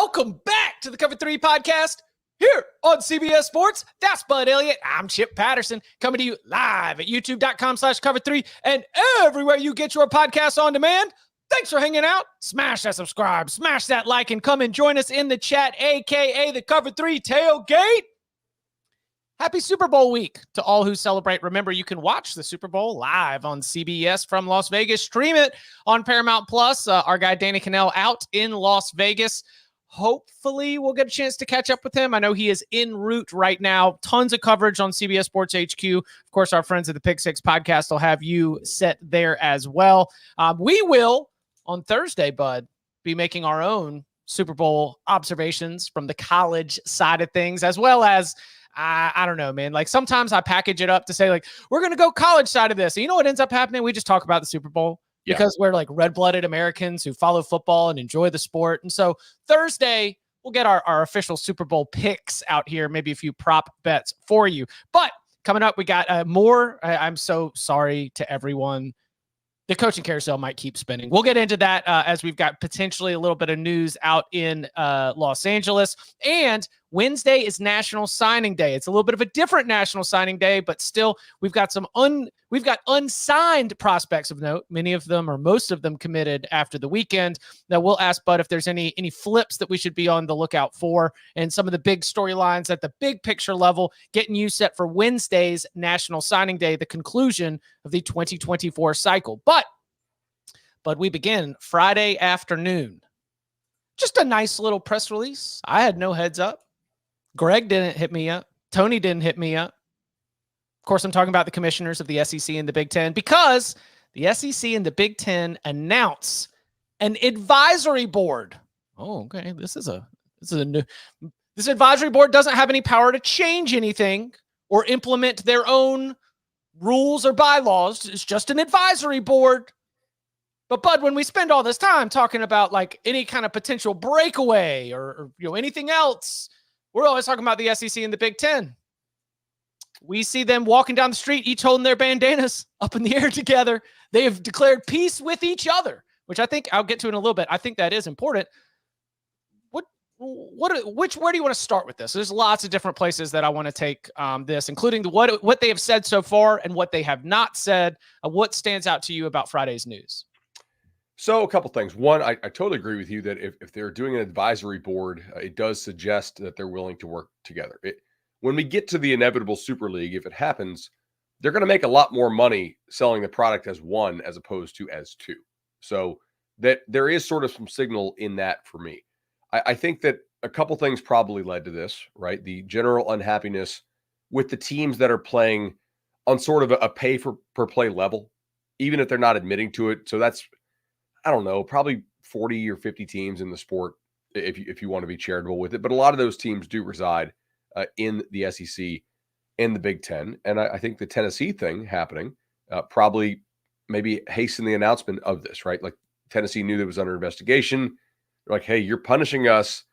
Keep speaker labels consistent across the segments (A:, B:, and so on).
A: Welcome back to the Cover 3 podcast here on CBS Sports. That's Bud Elliott. I'm Chip Patterson, coming to you live at youtube.com/cover3 and everywhere you get your podcasts on demand. Thanks for hanging out. Smash that subscribe, smash that like, and come and join us in the chat, aka the Cover 3 Tailgate. Happy Super Bowl week to all who celebrate. Remember, you can watch the Super Bowl live on CBS from Las Vegas. Stream it on Paramount Plus. Our guy Danny Cannell out in Las Vegas. Hopefully, we'll get a chance to catch up with him. I know he is en route right now. Tons of coverage on CBS Sports HQ. Of course, our friends at the Pick Six podcast will have you set there as well. We will, on Thursday, Bud, be making our own Super Bowl observations from the college side of things, as well as I don't know, man. Like sometimes I package it up to say like, we're going to go college side of this. And you know what ends up happening? We just talk about the Super Bowl because we're like red-blooded Americans who follow football and enjoy the sport. And so Thursday, we'll get our official Super Bowl picks out here, maybe a few prop bets for you. But coming up, we got more. I'm so sorry to everyone. The coaching carousel might keep spinning. We'll get into that as we've got potentially a little bit of news out in Los Angeles. And Wednesday is National Signing Day. It's a little bit of a different National Signing Day, but still we've got some unsigned prospects of note. Many of them or most of them committed after the weekend. Now we'll ask Bud if there's any flips that we should be on the lookout for and some of the big storylines at the big picture level, getting you set for Wednesday's National Signing Day, the conclusion of the 2024 cycle. But we begin Friday afternoon. Just a nice little press release. I had no heads up. Greg didn't hit me up. Tony didn't hit me up. Of course, I'm talking about the commissioners of the SEC and the Big Ten because the SEC and the Big Ten announce an advisory board. Oh, okay. This is a new. This advisory board doesn't have any power to change anything or implement their own rules or bylaws. It's just an advisory board. But Bud, when we spend all this time talking about like any kind of potential breakaway or anything else, we're always talking about the SEC and the Big Ten. We see them walking down the street, each holding their bandanas up in the air together. They have declared peace with each other, which I think I'll get to in a little bit. I think that is important. Where do you want to start with this? There's lots of different places that I want to take this, including what they have said so far and what they have not said. What stands out to you about Friday's news?
B: So a couple things. One, I totally agree with you that if they're doing an advisory board, it does suggest that they're willing to work together. When we get to the inevitable Super League, if it happens, they're going to make a lot more money selling the product as one as opposed to as two. So that there is sort of some signal in that for me. I think that a couple things probably led to this, right? The general unhappiness with the teams that are playing on sort of a pay per play level, even if they're not admitting to it. So that's, I don't know, probably 40 or 50 teams in the sport if you want to be charitable with it. But a lot of those teams do reside in the SEC and the Big Ten. And I think the Tennessee thing happening probably maybe hasten the announcement of this, right? Like Tennessee knew that it was under investigation. They're like, hey, you're punishing us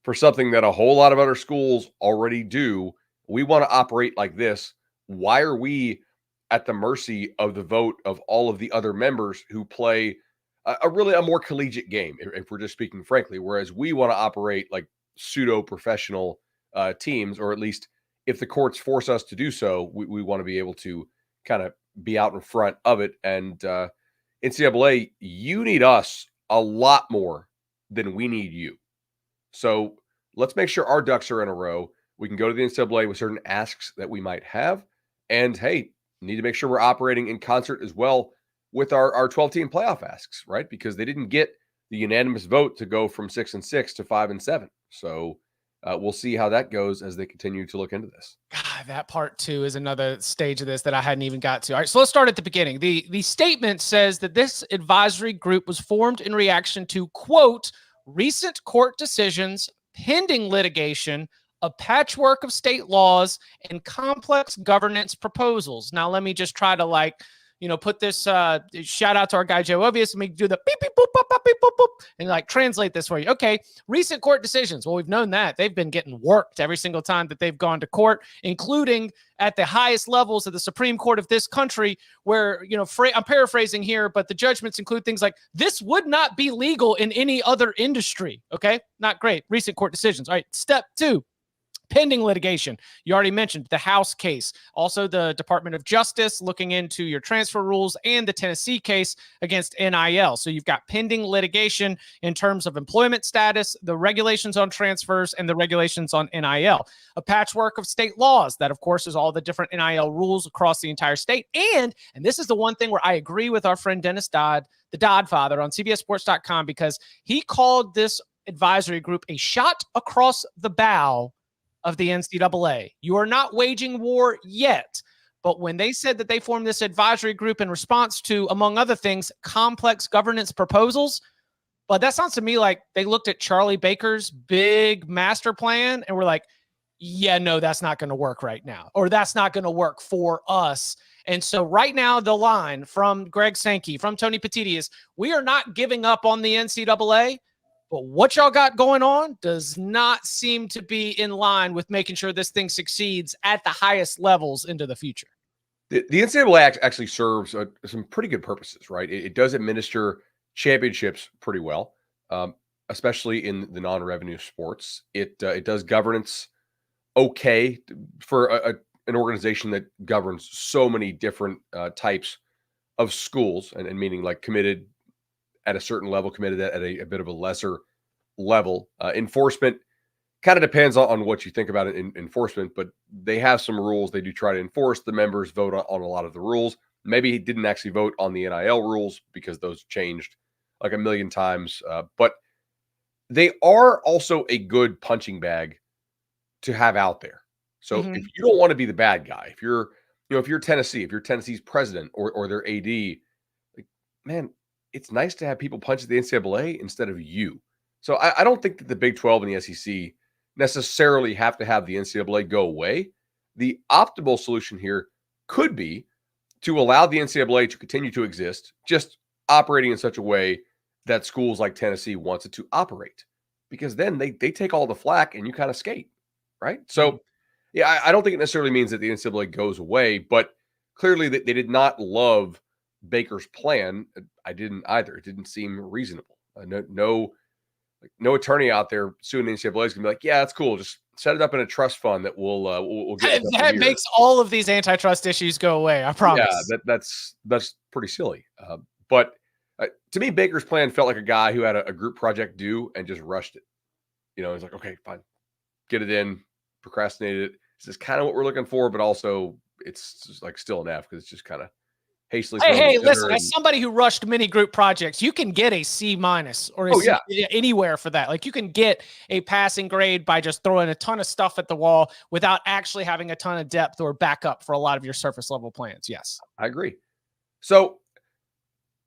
B: for something that a whole lot of other schools already do. We want to operate like this. Why are we at the mercy of the vote of all of the other members who play a more collegiate game, if we're just speaking frankly, whereas we want to operate like pseudo professional teams, or at least if the courts force us to do so, we want to be able to kind of be out in front of it. And NCAA, you need us a lot more than we need you. So let's make sure our ducks are in a row. We can go to the NCAA with certain asks that we might have. And hey, need to make sure we're operating in concert as well with our 12-team playoff asks, right? Because they didn't get the unanimous vote to go from 6-6 to 5-7. So we'll see how that goes as they continue to look into this.
A: God, that part too is another stage of this that I hadn't even got to. All right, so let's start at the beginning. The statement says that this advisory group was formed in reaction to, quote, recent court decisions, pending litigation, a patchwork of state laws, and complex governance proposals. Now, let me just try to put this shout out to our guy Joe Ovius and we do the beep beep boop boop boop beep boop boop and like translate this for you. Okay, recent court decisions. Well, we've known that they've been getting worked every single time that they've gone to court, including at the highest levels of the Supreme Court of this country, where I'm paraphrasing here, but the judgments include things like this would not be legal in any other industry. Okay, not great. Recent court decisions. All right, step 2. Pending litigation. You already mentioned the House case, also the Department of Justice looking into your transfer rules, and the Tennessee case against NIL. So you've got pending litigation in terms of employment status, the regulations on transfers, and the regulations on NIL. A patchwork of state laws that, of course, is all the different NIL rules across the entire state. And this is the one thing where I agree with our friend Dennis Dodd, the Dodd father on CBSSports.com, because he called this advisory group a shot across the bow of the NCAA. You are not waging war yet, but when they said that they formed this advisory group in response to, among other things, complex governance proposals, but that sounds to me like they looked at Charlie Baker's big master plan and were like, yeah, no, that's not going to work right now, or that's not going to work for us. And so right now, the line from Greg Sankey, from Tony Petitti is, we are not giving up on the NCAA, but what y'all got going on does not seem to be in line with making sure this thing succeeds at the highest levels into the future.
B: The NCAA actually serves some pretty good purposes, right? It does administer championships pretty well, especially in the non-revenue sports. It does governance okay for an organization that governs so many different types of schools, and meaning like committed at a certain level, committed at a bit of a lesser level. Enforcement kind of depends on what you think about it in enforcement, but they have some rules they do try to enforce. The members vote on a lot of the rules. Maybe he didn't actually vote on the NIL rules because those changed like a million times. But they are also a good punching bag to have out there. So if you don't want to be the bad guy, if you're Tennessee, if you're Tennessee's president or their AD, like, man, it's nice to have people punch at the NCAA instead of you. So I don't think that the Big 12 and the SEC necessarily have to have the NCAA go away. The optimal solution here could be to allow the NCAA to continue to exist, just operating in such a way that schools like Tennessee wants it to operate, because then they take all the flack and you kind of skate, right? So, yeah, I don't think it necessarily means that the NCAA goes away, but clearly they did not love Baker's plan. I didn't either. It didn't seem reasonable. No attorney out there suing the NCAA is gonna be like, yeah, that's cool. Just set it up in a trust fund that we'll get.
A: That makes all of these antitrust issues go away. I promise.
B: Yeah, that's pretty silly. But to me, Baker's plan felt like a guy who had a group project due and just rushed it. He's like, okay, fine, get it in, procrastinated it. This is kind of what we're looking for, but also it's just like still an F because it's just kind of hastily.
A: Hey, listen, as somebody who rushed many group projects, you can get a C- or a C anywhere for that. Like you can get a passing grade by just throwing a ton of stuff at the wall without actually having a ton of depth or backup for a lot of your surface level plans. Yes,
B: I agree. So,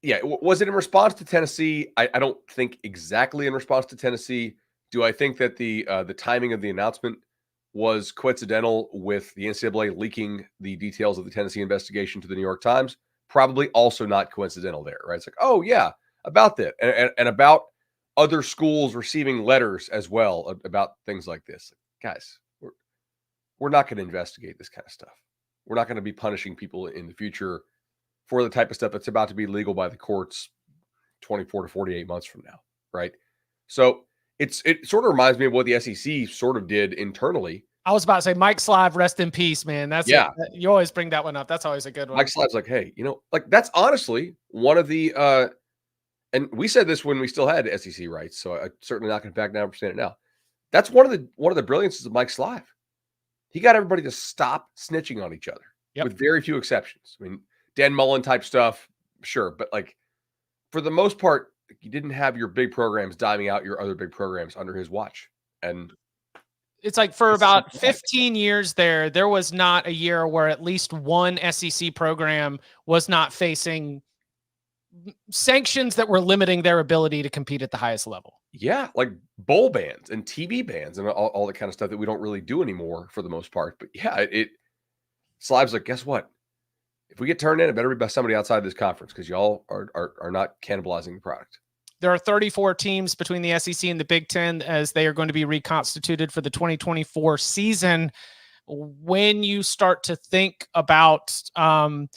B: yeah, was it in response to Tennessee? I don't think exactly in response to Tennessee. Do I think that the timing of the announcement was coincidental with the NCAA leaking the details of the Tennessee investigation to the New York Times? Probably also not coincidental there, right? It's like, oh yeah, about that, and about other schools receiving letters as well about things like this. Guys, we're not going to investigate this kind of stuff. We're not going to be punishing people in the future for the type of stuff that's about to be legal by the courts 24 to 48 months from now, right? So it sort of reminds me of what the SEC sort of did internally. I
A: was about to say Mike Slive, rest in peace, man. That's you always bring that one up. That's always a good one.
B: Mike Slive's like, hey, like that's honestly one of the and we said this when we still had SEC rights, so I'm certainly not going to back down from saying it now. That's one of the brilliances of Mike Slive. He got everybody to stop snitching on each other, with very few exceptions. I mean, Dan Mullen type stuff, sure, but like for the most part, you didn't have your big programs diming out your other big programs under his watch. And
A: it's like for about 15 years there was not a year where at least one SEC program was not facing sanctions that were limiting their ability to compete at the highest level.
B: Yeah, like bowl bans and TV bans and all the kind of stuff that we don't really do anymore for the most part. But yeah, Slive's like, guess what? if we get turned in, it better be by somebody outside this conference because y'all are not cannibalizing the product.
A: There are 34 teams between the SEC and the Big Ten as they are going to be reconstituted for the 2024 season. When you start to think about, them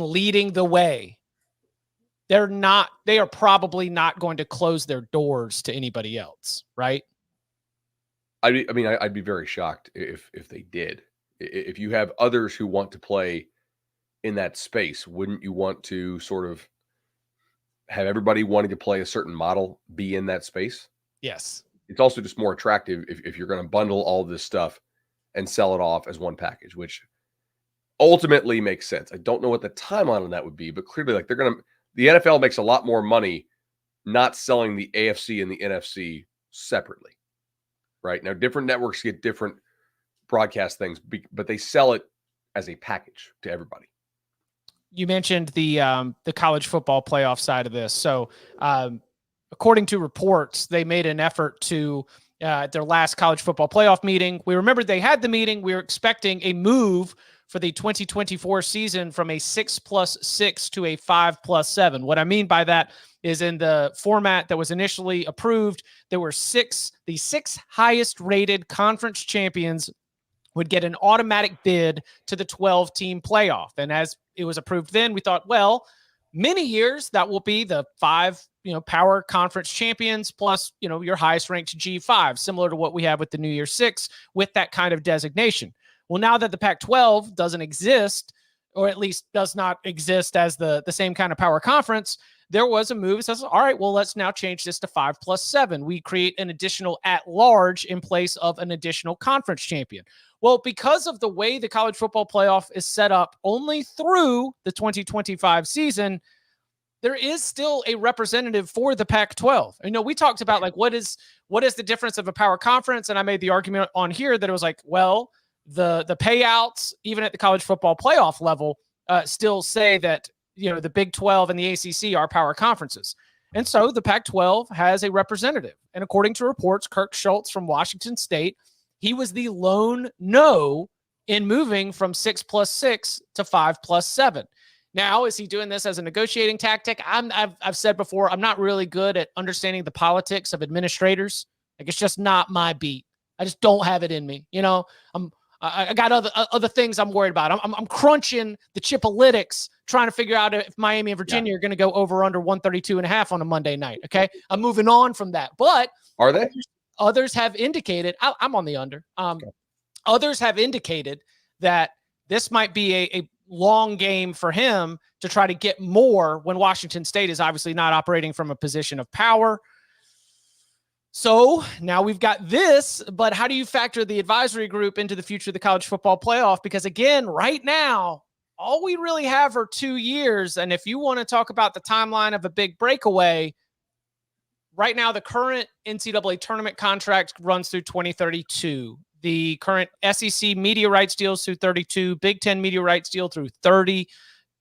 A: leading the way, they are probably not going to close their doors to anybody else, right?
B: I'd be very shocked if they did. If you have others who want to play in that space, wouldn't you want to sort of have everybody wanting to play a certain model be in that space?
A: Yes.
B: It's also just more attractive if you're going to bundle all this stuff and sell it off as one package, which ultimately makes sense. I don't know what the timeline on that would be, but clearly, the NFL makes a lot more money not selling the AFC and the NFC separately, right? Now, different networks get different broadcast things, but they sell it as a package to everybody.
A: You mentioned the college football playoff side of this. So, according to reports, they made an effort to their last college football playoff meeting. We remember they had the meeting. We were expecting a move for the 2024 season from a 6+6 to a 5+7. What I mean by that is in the format that was initially approved, there were the six highest rated conference champions would get an automatic bid to the 12-team playoff. And as it was approved then, we thought, well, many years that will be the 5, power conference champions plus, your highest ranked G5, similar to what we have with the New Year's Six with that kind of designation. Well, now that the Pac-12 doesn't exist, or at least does not exist as the same kind of power conference, there was a move that says, all right, well, let's now change this to 5+7. We create an additional at-large in place of an additional conference champion. Well, because of the way the college football playoff is set up only through the 2025 season, there is still a representative for the Pac-12. We talked about what is the difference of a power conference, and I made the argument on here that it was well, the payouts, even at the college football playoff level, still say that the Big 12 and the ACC are power conferences. And so the Pac-12 has a representative. And according to reports, Kirk Schultz from Washington State, he was the lone no in moving from 6+6 to 5+7. Now, is he doing this as a negotiating tactic? I've said before, I'm not really good at understanding the politics of administrators. It's just not my beat. I just don't have it in me. I got other things I'm worried about. I'm crunching the chipalytics, trying to figure out if Miami and Virginia are going to go over under 132.5 on a Monday night. Okay, I'm moving on from that. But
B: are they?
A: Others have indicated I'm on the under. Others have indicated that this might be a long game for him to try to get more when Washington State is obviously not operating from a position of power. So now we've got this, but how do you factor the advisory group into the future of the college football playoff? Because again, right now, all we really have are 2 years. And if you want to talk about the timeline of a big breakaway, right now, the current NCAA tournament contract runs through 2032. The current SEC media rights deals through 32, Big Ten media rights deal through 30,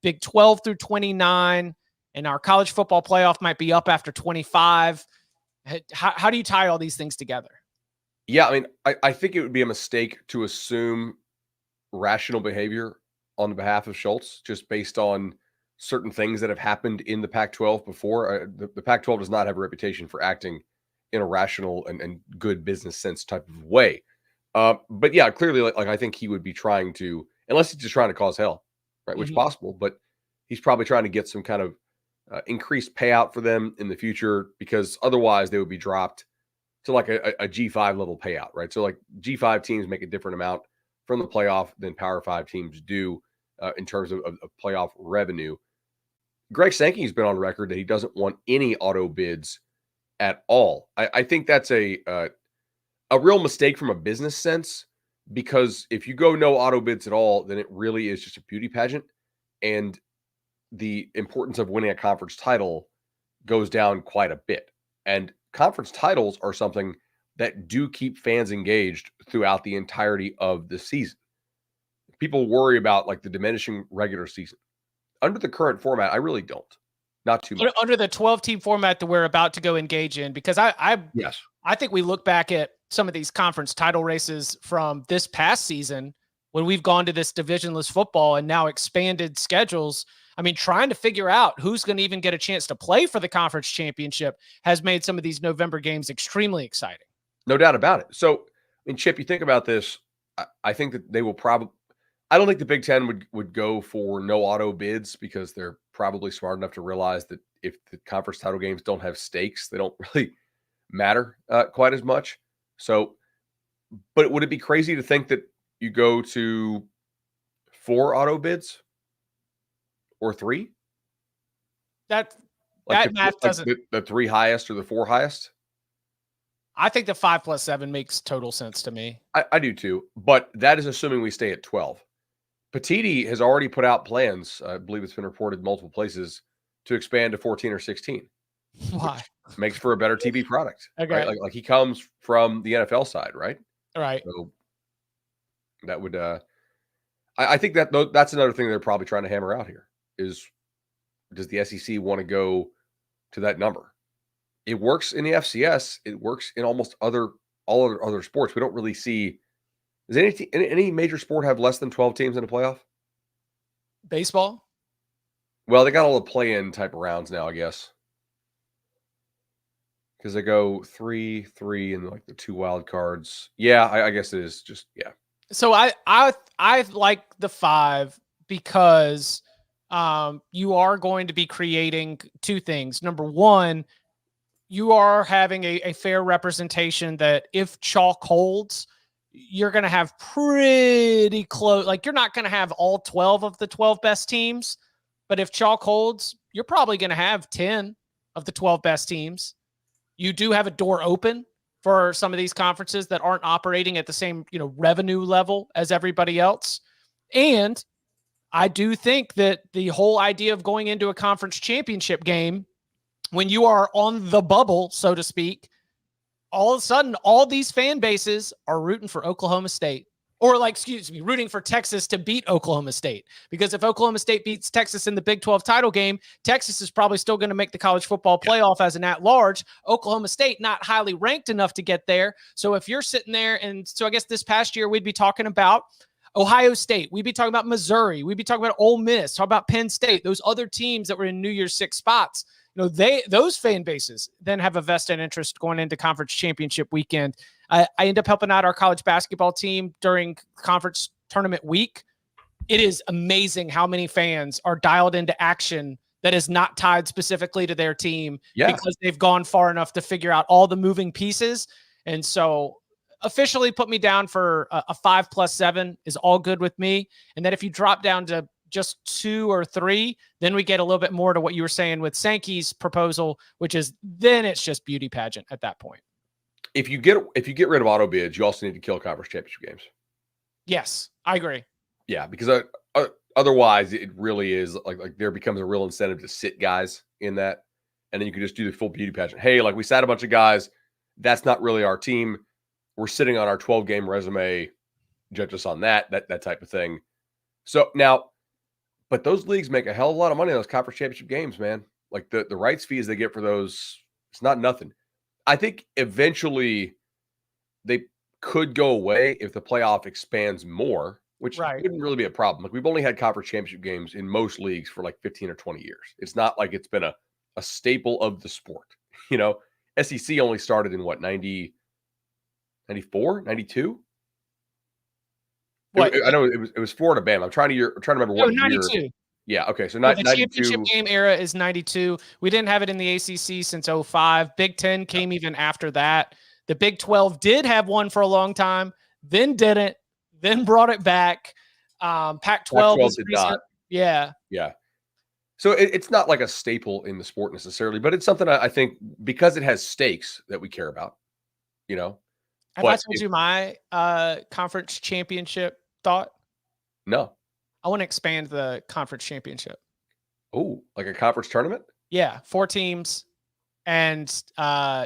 A: Big 12 through 29, and our college football playoff might be up after 25. How do you tie all these things together?
B: Yeah, I think it would be a mistake to assume rational behavior on behalf of Schultz, just based on certain things that have happened in the Pac-12 before. The Pac-12 does not have a reputation for acting in a rational and good business sense type of way. But yeah, clearly, I think he would be trying to, unless he's just trying to cause hell, right? Which is possible, but he's probably trying to get some kind of increased payout for them in the future, because otherwise they would be dropped to a G5 level payout, right? So G5 teams make a different amount from the playoff than Power 5 teams do in terms of playoff revenue. Greg Sankey's been on record that he doesn't want any auto bids at all. I think that's a real mistake from a business sense, because if you go no auto bids at all, then it really is just a beauty pageant, and the importance of winning a conference title goes down quite a bit. And conference titles are something that do keep fans engaged throughout the entirety of the season. People worry about the diminishing regular season. Under the current format, I really don't. Not too much.
A: Under the 12-team format that we're about to go engage in, because I think we look back at some of these conference title races from this past season, when we've gone to this divisionless football and now expanded schedules. I mean, trying to figure out who's going to even get a chance to play for the conference championship has made some of these November games extremely exciting.
B: No doubt about it. So, I mean, Chip, you think about this. I think that they will probably. I don't think the Big Ten would go for no auto bids because they're probably smart enough to realize that if the conference title games don't have stakes, they don't really matter quite as much. So, but would it be crazy to think that you go to 4 auto bids or 3?
A: That
B: Like
A: math doesn't.
B: The 3 highest or the 4 highest?
A: I think the 5+7 makes total sense to me.
B: I do too, but that is assuming we stay at 12. Petiti has already put out plans, I believe it's been reported multiple places, to expand to 14 or 16.
A: Why?
B: Makes for a better TV product.
A: Okay.
B: Right? Like he comes from the NFL side, right?
A: All right.
B: So that would I think that's another thing they're probably trying to hammer out here is, does the SEC want to go to that number? It works in the FCS. It works in almost all other sports. We don't really see. Does any major sport have less than 12 teams in a playoff?
A: Baseball?
B: Well, they got all the play-in type of rounds now, I guess. Because they go 3, and like the 2 wild cards. Yeah, I guess it is just, yeah.
A: So I like the 5 because you are going to be creating 2 things. Number one, you are having a fair representation that if chalk holds, you're going to have pretty close. Like you're not going to have all 12 of the 12 best teams, but if chalk holds, you're probably going to have 10 of the 12 best teams. You do have a door open for some of these conferences that aren't operating at the same, revenue level as everybody else. And I do think that the whole idea of going into a conference championship game, when you are on the bubble, so to speak, all of a sudden, all these fan bases are rooting for Oklahoma State. Or rooting for Texas to beat Oklahoma State. Because if Oklahoma State beats Texas in the Big 12 title game, Texas is probably still going to make the college football playoff as an at-large. Oklahoma State not highly ranked enough to get there. So if you're sitting there, and so I guess this past year we'd be talking about Ohio State. We'd be talking about Missouri. We'd be talking about Ole Miss. Talk about Penn State. Those other teams that were in New Year's 6 spots. Those fan bases then have a vested interest going into conference championship weekend. I end up helping out our college basketball team during conference tournament week. It is amazing how many fans are dialed into action that is not tied specifically to their team because they've gone far enough to figure out all the moving pieces. And so officially put me down for a 5+7 is all good with me. And then if you drop down to just 2 or 3, then we get a little bit more to what you were saying with Sankey's proposal, which is then it's just beauty pageant at that point.
B: If you get rid of auto bids, you also need to kill conference championship games.
A: Yes, I agree.
B: Yeah, because otherwise it really is like there becomes a real incentive to sit guys in that, and then you can just do the full beauty pageant. Hey, like we sat a bunch of guys, that's not really our team. We're sitting on our 12-game resume. Judge us on that type of thing. So now. But those leagues make a hell of a lot of money on those conference championship games, man. Like the rights fees they get for those, it's not nothing. I think eventually they could go away if the playoff expands more, which wouldn't really be a problem. Like we've only had conference championship games in most leagues for like 15 or 20 years. It's not like it's been a staple of the sport. SEC only started in what, 90, 94, 92? I know it was Florida Bama. I'm trying to remember what
A: 92.
B: Year. Yeah, okay. So
A: the championship game era is 92. We didn't have it in the ACC since 05. Big 10 came even after that. The Big 12 did have one for a long time, then didn't, then brought it back. Pac-12 was recent. Not. Yeah.
B: Yeah. So it's not like a staple in the sport necessarily, but it's something I think because it has stakes that we care about,
A: Have I told you my conference championship thought?
B: No.
A: I want to expand the conference championship.
B: Oh, like a conference tournament?
A: Yeah, 4 teams and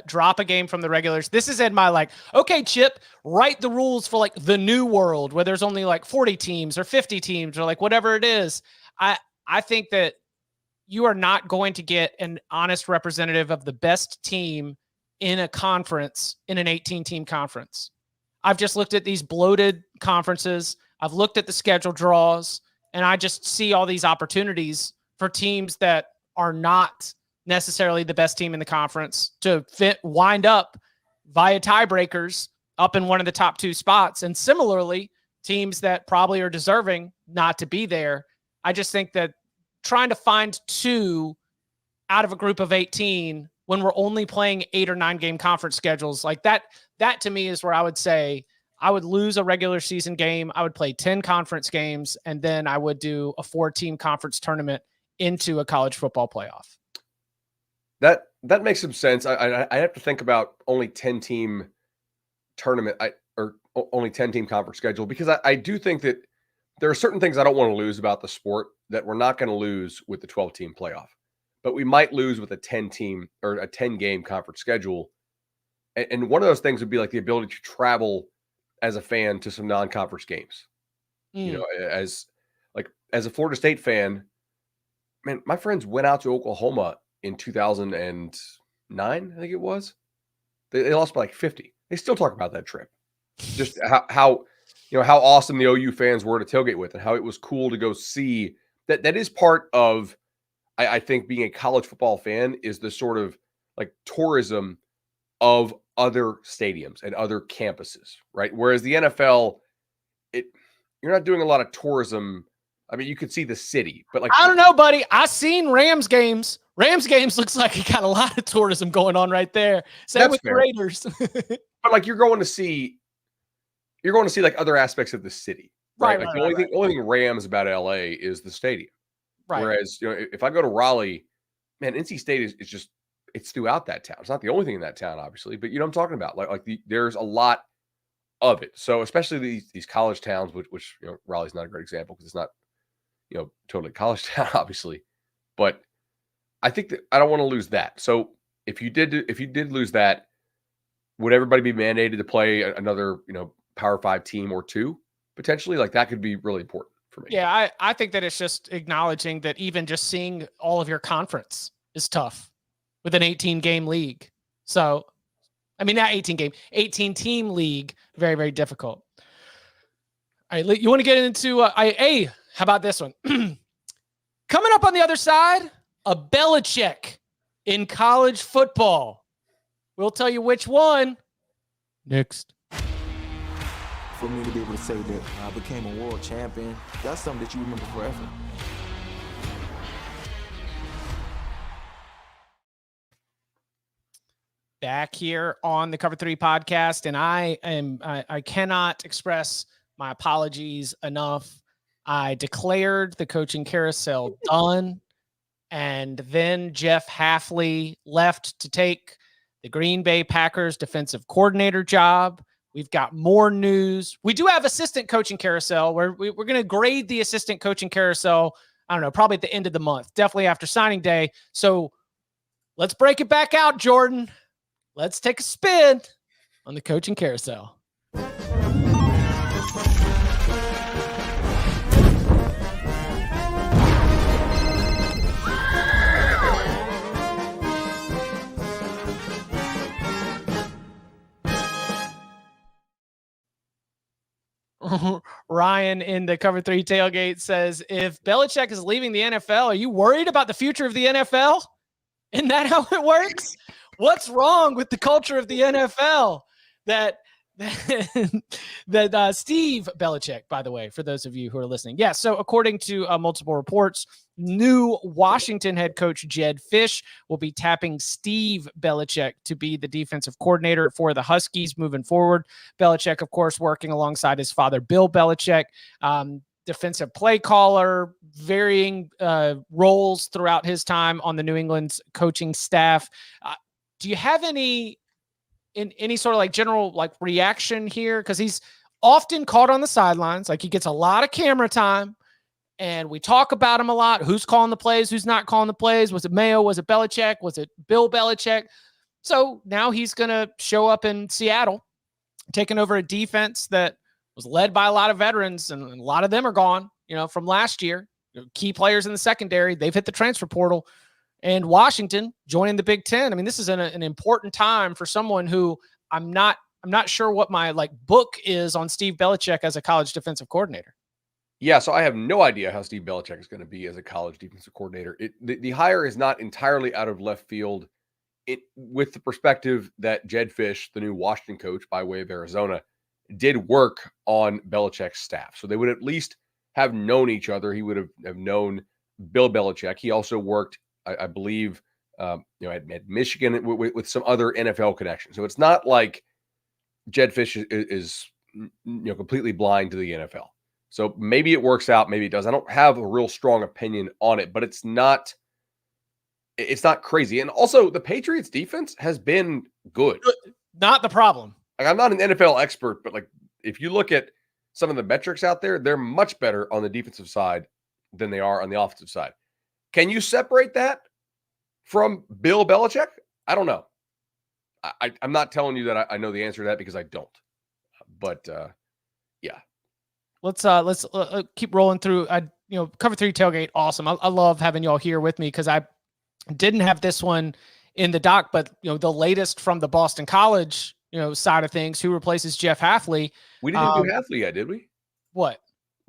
A: drop a game from the regulars. This is in my okay, Chip, write the rules for the new world where there's only 40 teams or 50 teams or whatever it is. I think that you are not going to get an honest representative of the best team in a conference, in an 18-team conference. I've just looked at these bloated conferences. I've looked at the schedule draws, and I just see all these opportunities for teams that are not necessarily the best team in the conference to wind up via tiebreakers up in one of the top 2 spots. And similarly, teams that probably are deserving not to be there. I just think that trying to find 2 out of a group of 18 when we're only playing 8 or 9 game conference schedules like that to me is where I would say I would lose a regular season game. I would play 10 conference games, and then I would do a 4-team conference tournament into a college football playoff.
B: That makes some sense. I have to think about only 10-team tournament or only 10-team conference schedule, because I do think that there are certain things I don't want to lose about the sport that we're not going to lose with the 12-team playoff, but we might lose with a 10-team or a 10-game conference schedule. And one of those things would be like the ability to travel as a fan to some non-conference games. You know, as a Florida State fan, man, my friends went out to Oklahoma in 2009, I think it was. They lost by like 50. They still talk about that trip. Just how awesome the OU fans were to tailgate with, and how it was cool to go see that. That is part of, I think, being a college football fan, is the sort of like tourism of other stadiums and other campuses, right? Whereas the NFL, you're not doing a lot of tourism. I mean, you could see the city, but like,
A: I don't know, buddy. I seen Rams games. Rams games looks like it got a lot of tourism going on right there. Same with the Raiders.
B: But like, you're going to see like other aspects of the city, right? Like the only thing Rams about LA is the stadium. Right. Whereas, if I go to Raleigh, man, NC State is just, it's throughout that town. It's not the only thing in that town, obviously, but I'm talking about there's a lot of it. So especially these college towns, which Raleigh's not a great example because it's not, totally college town, obviously, but I think that I don't want to lose that. So if you did lose that, would everybody be mandated to play another, Power 5 team or 2 potentially? Like, that could be really important for me.
A: Yeah, I think that it's just acknowledging that even just seeing all of your conference is tough with an 18-game league. So, I mean, not 18-team league, very, very difficult. All right, you want to get into how about this one? Coming up on the other side, a Belichick in college football. We'll tell you which one next.
C: For me to be able to say that I became a world champion, that's something that you remember forever.
A: Back here on the Cover 3 podcast, and I cannot express my apologies enough. I declared the coaching carousel done, and then Jeff Hafley left to take the Green Bay Packers defensive coordinator job. We've got more news. We do have assistant coaching carousel where we're going to grade the assistant coaching carousel, I don't know, probably at the end of the month, definitely after signing day. So let's break it back out, Jordan. Let's take a spin on the coaching carousel. Ryan in the Cover 3 tailgate says, if Belichick is leaving the NFL, are you worried about the future of the NFL? Isn't that how it works? What's wrong with the culture of the NFL that Steve Belichick, by the way, for those of you who are listening. Yeah. So according to multiple reports, new Washington head coach Jed Fish will be tapping Steve Belichick to be the defensive coordinator for the Huskies moving forward. Belichick, of course, working alongside his father, Bill Belichick, defensive play caller, varying roles throughout his time on the New England's coaching staff. Do you have any sort of like general like reaction here? Because he's often caught on the sidelines. Like, he gets a lot of camera time, and we talk about him a lot. Who's calling the plays? Who's not calling the plays? Was it Mayo? Was it Belichick? Was it Bill Belichick? So now he's going to show up in Seattle, taking over a defense that was led by a lot of veterans, and a lot of them are gone, from last year. Key players in the secondary, they've hit the transfer portal. And Washington joining the Big Ten. I mean, this is an important time for someone who I'm not I'm not sure what my book is on Steve Belichick as a college defensive coordinator.
B: Yeah, so I have no idea how Steve Belichick is going to be as a college defensive coordinator. The hire is not entirely out of left field with the perspective that Jed Fish, the new Washington coach by way of Arizona, did work on Belichick's staff. So they would at least have known each other. He would have known Bill Belichick. He also worked, I believe, at Michigan with some other NFL connections. So it's not like Jed Fish is completely blind to the NFL. So maybe it works out, maybe it does. I don't have a real strong opinion on it, but it's not crazy. And also the Patriots defense has been good.
A: Not the problem.
B: I'm not an NFL expert, but if you look at some of the metrics out there, they're much better on the defensive side than they are on the offensive side. Can you separate that from Bill Belichick? I don't know. I'm not telling you that I know the answer to that because I don't. But yeah.
A: Let's keep rolling through. Cover 3 tailgate, awesome. I love having y'all here with me because I didn't have this one in the doc, but the latest from the Boston College side of things, who replaces Jeff Hafley.
B: We didn't do Hafley yet, did we?
A: What?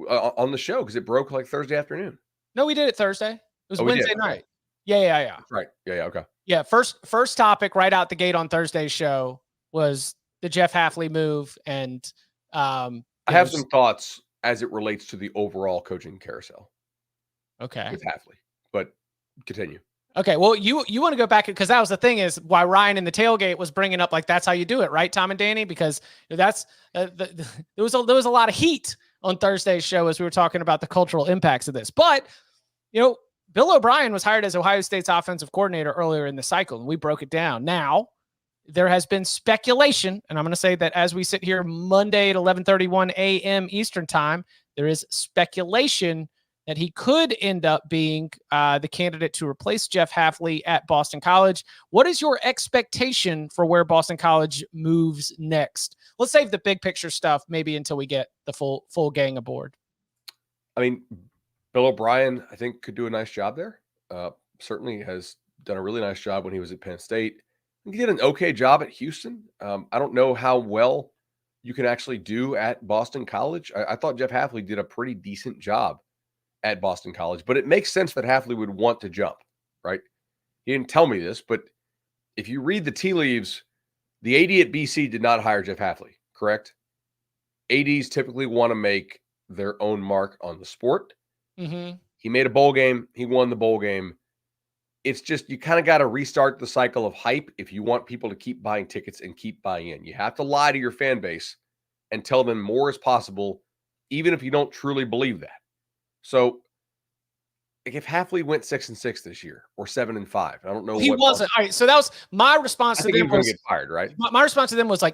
B: On the show, because it broke Thursday afternoon.
A: No, we did it Thursday. It was Wednesday night. Yeah.
B: That's right. Yeah, okay.
A: Yeah, first topic right out the gate on Thursday's show was the Jeff Hafley move, and
B: I have some thoughts as it relates to the overall coaching carousel.
A: Okay.
B: With Hafley, but continue.
A: Okay, well, you want to go back because that was the thing is why Ryan in the tailgate was bringing up that's how you do it, right, Tom and Danny? Because that's there was a lot of heat on Thursday's show as we were talking about the cultural impacts of this. But Bill O'Brien was hired as Ohio State's offensive coordinator earlier in the cycle, and we broke it down. Now there has been speculation, and I'm going to say that as we sit here Monday at 11:31 a.m. Eastern time, there is speculation that he could end up being the candidate to replace Jeff Hafley at Boston College. What is your expectation for where Boston College moves next? Let's save the big picture stuff maybe until we get the full gang aboard.
B: I mean, Bill O'Brien, I think, could do a nice job there. Certainly has done a really nice job when he was at Penn State. He did an okay job at Houston. I don't know how well you can actually do at Boston College. I thought Jeff Hafley did a pretty decent job at Boston College, but it makes sense that Hafley would want to jump, right? He didn't tell me this, but if you read the tea leaves, the AD at BC did not hire Jeff Hafley, correct? ADs typically want to make their own mark on the sport.
A: Mm-hmm.
B: He made a bowl game. He won the bowl game. It's just you kind of got to restart the cycle of hype if you want people to keep buying tickets and keep buying in. You have to lie to your fan base and tell them more is possible, even if you don't truly believe that. So if Hafley went 6-6 this year or 7-5, I don't know.
A: He wasn't. All right. So that was my response to them.
B: He was going to get fired, right?
A: My response to them was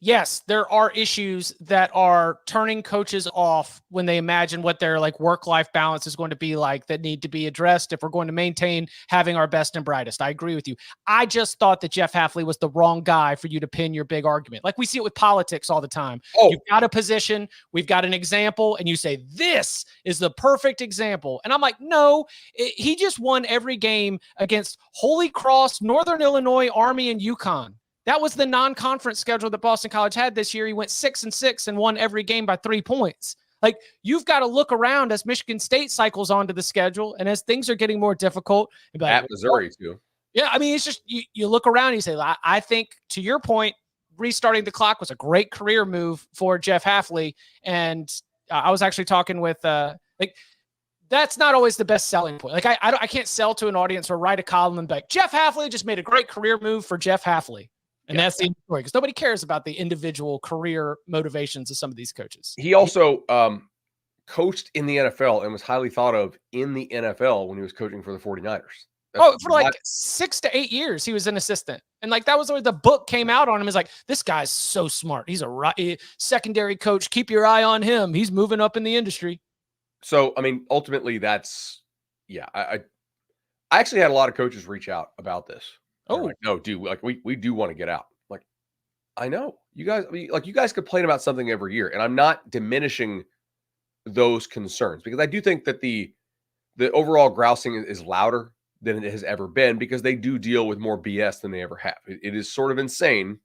A: yes, there are issues that are turning coaches off when they imagine what their work-life balance is going to be like that need to be addressed if we're going to maintain having our best and brightest. I agree with you. I just thought that Jeff Hafley was the wrong guy for you to pin your big argument. Like we see it with politics all the time. You've got a position, we've got an example, and you say, this is the perfect example. And I'm like, no, he just won every game against Holy Cross, Northern Illinois, Army, and UConn. That was the non-conference schedule that Boston College had this year. He went 6-6 and won every game by 3 points. You've got to look around as Michigan State cycles onto the schedule and as things are getting more difficult.
B: At Missouri, too.
A: Yeah, I mean, it's just you look around and you say, I think, to your point, restarting the clock was a great career move for Jeff Hafley. And I was actually talking with that's not always the best selling point. I can't sell to an audience or write a column and be like, Jeff Hafley just made a great career move for Jeff Hafley. And that's the story because nobody cares about the individual career motivations of some of these coaches.
B: He also coached in the NFL and was highly thought of in the NFL when he was coaching for the 49ers.
A: For 6 to 8 years, he was an assistant. And that was where the book came out on him. Is this guy's so smart. He's a secondary coach. Keep your eye on him. He's moving up in the industry.
B: So, I mean, ultimately I actually had a lot of coaches reach out about this. No, dude, we do want to get out. I know you guys, you guys complain about something every year, and I'm not diminishing those concerns because I do think that the overall grousing is louder than it has ever been because they do deal with more BS than they ever have. It is sort of insane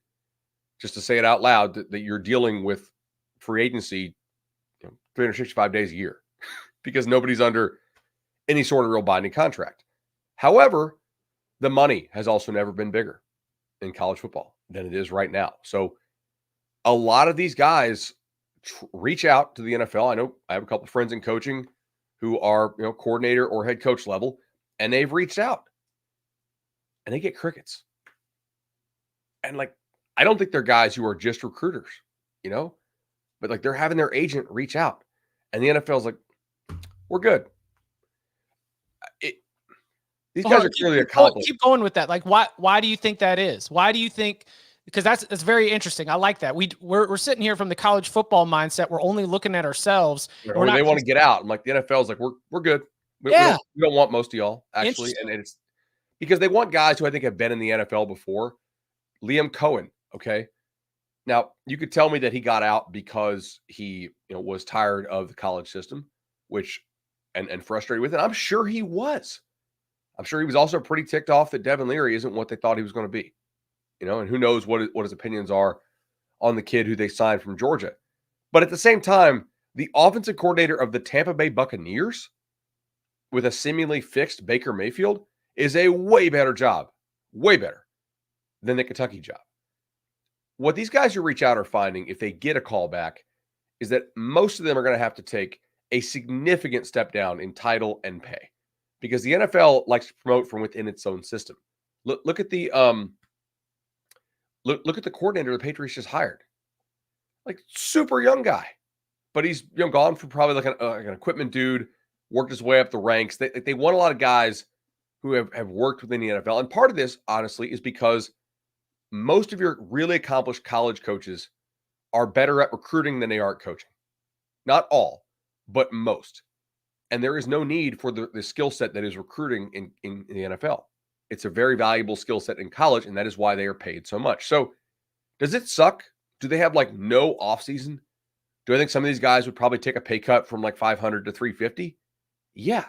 B: just to say it out loud, that you're dealing with free agency 365 days a year because nobody's under any sort of real binding contract. However, the money has also never been bigger in college football than it is right now. So a lot of these guys reach out to the NFL. I know I have a couple of friends in coaching who are, coordinator or head coach level, and they've reached out and they get crickets. And I don't think they're guys who are just recruiters, but they're having their agent reach out, and the NFL's like, we're good. These guys are clearly accomplished.
A: Keep going with that. Why do you think that is? Why do you think? Because that's very interesting. I like that. We're sitting here from the college football mindset. We're only looking at ourselves.
B: Or they want to get out. I'm like, the NFL's like, we're good. We don't want most of y'all, actually. And it's because they want guys who I think have been in the NFL before. Liam Cohen, okay? Now, you could tell me that he got out because he was tired of the college system, and frustrated with it. I'm sure he was. I'm sure he was also pretty ticked off that Devin Leary isn't what they thought he was going to be. And who knows what his opinions are on the kid who they signed from Georgia. But at the same time, the offensive coordinator of the Tampa Bay Buccaneers with a seemingly fixed Baker Mayfield is a way better job, way better than the Kentucky job. What these guys who reach out are finding, if they get a call back, is that most of them are going to have to take a significant step down in title and pay because the NFL likes to promote from within its own system. Look at the Look at the coordinator the Patriots just hired. Super young guy. But he's gone from probably an equipment dude, worked his way up the ranks. They want a lot of guys who have worked within the NFL. And part of this, honestly, is because most of your really accomplished college coaches are better at recruiting than they are at coaching. Not all, but most. And there is no need for the skill set that is recruiting in the NFL. It's a very valuable skill set in college, and that is why they are paid so much. So does it suck? Do they have no offseason? Do I think some of these guys would probably take a pay cut from 500 to 350? Yeah.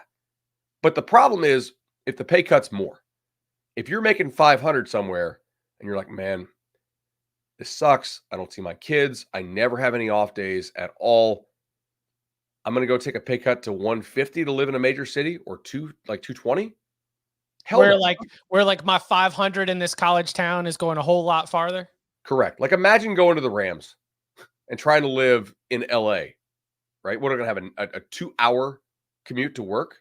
B: But the problem is if the pay cut's more. If you're making 500 somewhere and you're like, man, this sucks. I don't see my kids. I never have any off days at all. I'm going to go take a pay cut to 150 to live in a major city or 220.
A: Where my 500 in this college town is going a whole lot farther.
B: Correct. Imagine going to the Rams and trying to live in LA, right? What are going to have a 2-hour commute to work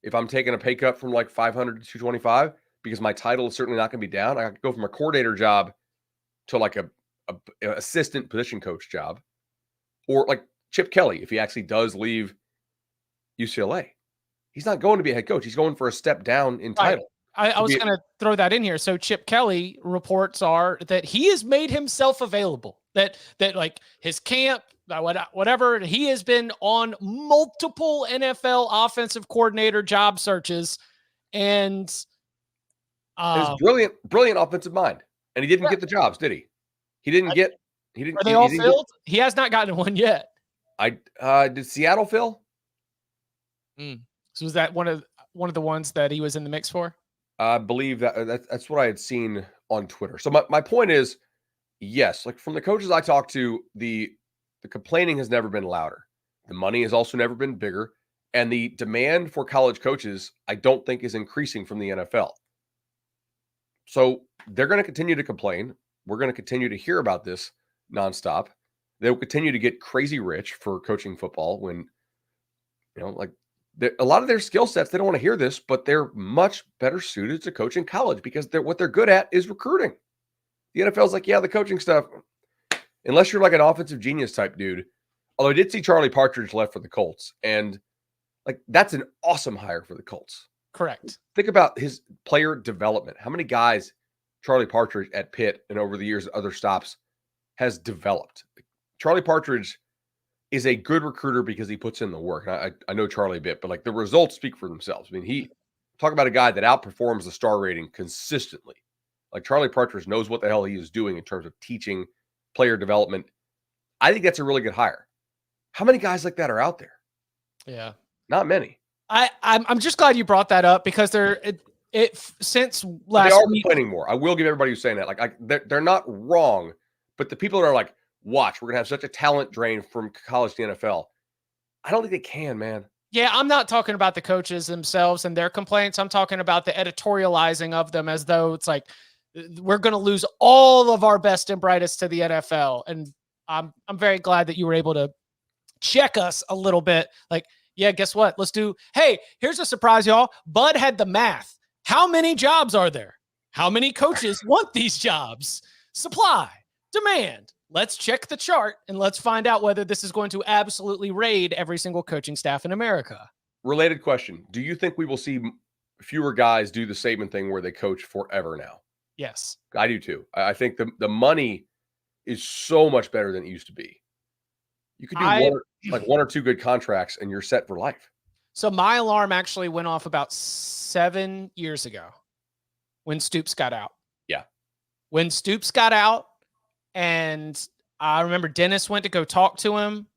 B: if I'm taking a pay cut from 500 to 225 because my title is certainly not going to be down. I could go from a coordinator job to a assistant position coach job, or Chip Kelly if he actually does leave UCLA. He's not going to be a head coach. He's going for a step down in title.
A: I was going to throw that in here. So Chip Kelly reports are that he has made himself available, that his camp, whatever, he has been on multiple NFL offensive coordinator job searches, and
B: his brilliant offensive mind. And he didn't get the jobs, did he? He didn't.
A: Are they all filled? He has not gotten one yet.
B: Did Seattle fill?
A: So was that one of the ones that he was in the mix for?
B: I believe that's what I had seen on Twitter. So my point is, yes, from the coaches I talked to, the complaining has never been louder. The money has also never been bigger. And the demand for college coaches, I don't think is increasing from the NFL. So they're going to continue to complain. We're going to continue to hear about this nonstop. They'll continue to get crazy rich for coaching football when, a lot of their skill sets, they don't want to hear this, but they're much better suited to coach in college because what they're good at is recruiting. The NFL's the coaching stuff, unless you're an offensive genius type dude. Although I did see Charlie Partridge left for the Colts, and that's an awesome hire for the Colts.
A: Correct.
B: Think about his player development. How many guys Charlie Partridge at Pitt and over the years at other stops has developed? Charlie Partridge is a good recruiter because he puts in the work. I know Charlie a bit, but the results speak for themselves. I mean, talk about a guy that outperforms the star rating consistently. Charlie Partridge knows what the hell he is doing in terms of teaching, player development. I think that's a really good hire. How many guys like that are out there?
A: Yeah.
B: Not many.
A: I'm just glad you brought that up because since last
B: they are
A: week,
B: complaining more. I will give everybody who's saying that. They're not wrong, But the people that are like, watch, we're going to have such a talent drain from college to the NFL. I don't think they can, man.
A: Yeah, I'm not talking about the coaches themselves and their complaints. I'm talking about the editorializing of them as though it's like we're going to lose all of our best and brightest to the NFL. And I'm very glad that you were able to check us a little bit. Like, yeah, guess what? Hey, here's a surprise, y'all. Bud had the math. How many jobs are there? How many coaches want these jobs? Supply, demand. Let's check the chart and let's find out whether this is going to absolutely raid every single coaching staff in America.
B: Related question. Do you think we will see fewer guys do the Saban thing where they coach forever now?
A: Yes.
B: I do too. I think the money is so much better than it used to be. You could do one or two good contracts and you're set for life.
A: So my alarm actually went off about 7 years ago when Stoops got out.
B: Yeah.
A: When Stoops got out, and I remember Dennis went to go talk to him,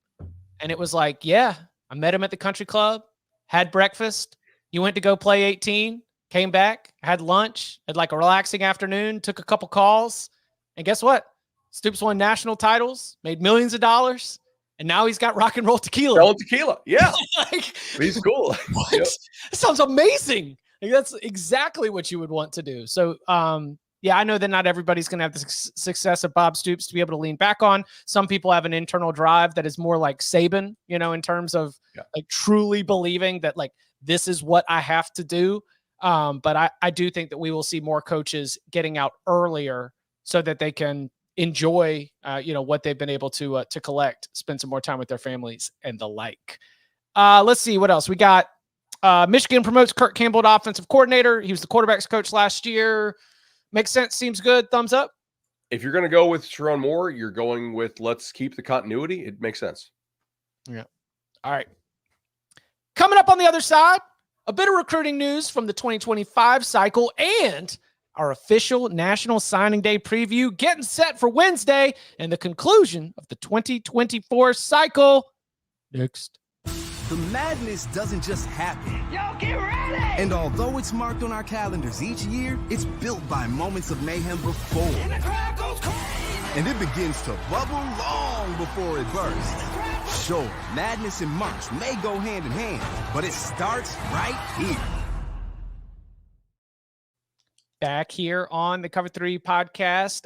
A: and it was like, yeah, I met him at the country club, had breakfast. He went to go play 18, came back, had lunch, had like a relaxing afternoon, took a couple calls. And guess what? Stoops won national titles, made millions of dollars, and now he's got rock and roll tequila.
B: Selling tequila. Yeah.
A: Like,
B: he's cool.
A: What? Yep. That sounds amazing. Like, that's exactly what you would want to do. So, yeah, I know that not everybody's going to have the success of Bob Stoops to be able to lean back on. Some people have an internal drive that is more like Saban, in terms of like truly believing that like this is what I have to do. But I do think that we will see more coaches getting out earlier so that they can enjoy, what they've been able to collect, spend some more time with their families and the like. Let's see what else we got. Michigan promotes Kirk Campbell to offensive coordinator. He was the quarterback's coach last year. Makes sense. Seems good. Thumbs up.
B: If you're going to go with Sharon Moore, you're going with let's keep the continuity. It makes sense.
A: Yeah. All right. Coming up on the other side, a bit of recruiting news from the 2025 cycle and our official National Signing Day preview getting set for Wednesday and the conclusion of the 2024 cycle. Next.
D: The madness doesn't just happen.
E: Yo, get ready!
D: And although it's marked on our calendars each year, it's built by moments of mayhem before.
E: And the crowd goes crazy!
D: And it begins to bubble long before it bursts. Sure, madness and March may go hand in hand, but it starts right here.
A: Back here on the Cover 3 podcast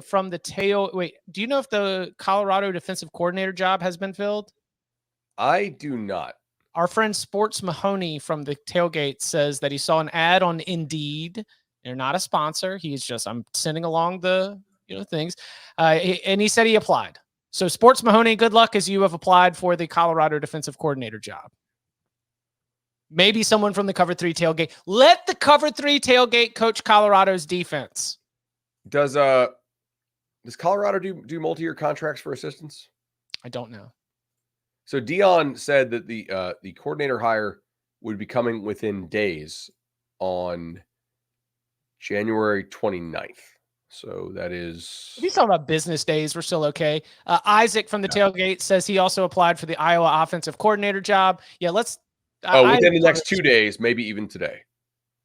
A: from the tail. Wait, do you know if the Colorado defensive coordinator job has been filled?
B: I do not.
A: Our friend Sports Mahoney from the Tailgate says that he saw an ad on Indeed. They're not a sponsor. He's just, I'm sending along the, things. And he said he applied. So Sports Mahoney, good luck as you have applied for the Colorado defensive coordinator job. Maybe someone from the Cover 3 Tailgate. Let the Cover 3 Tailgate coach Colorado's defense.
B: Does Colorado do multi-year contracts for assistants?
A: I don't know.
B: So Dion said that the coordinator hire would be coming within days on January 29th. So that is...
A: If he's talking about business days, we're still okay. Isaac from the Tailgate says he also applied for the Iowa offensive coordinator job. Yeah, let's...
B: within the next 2 days, maybe even today.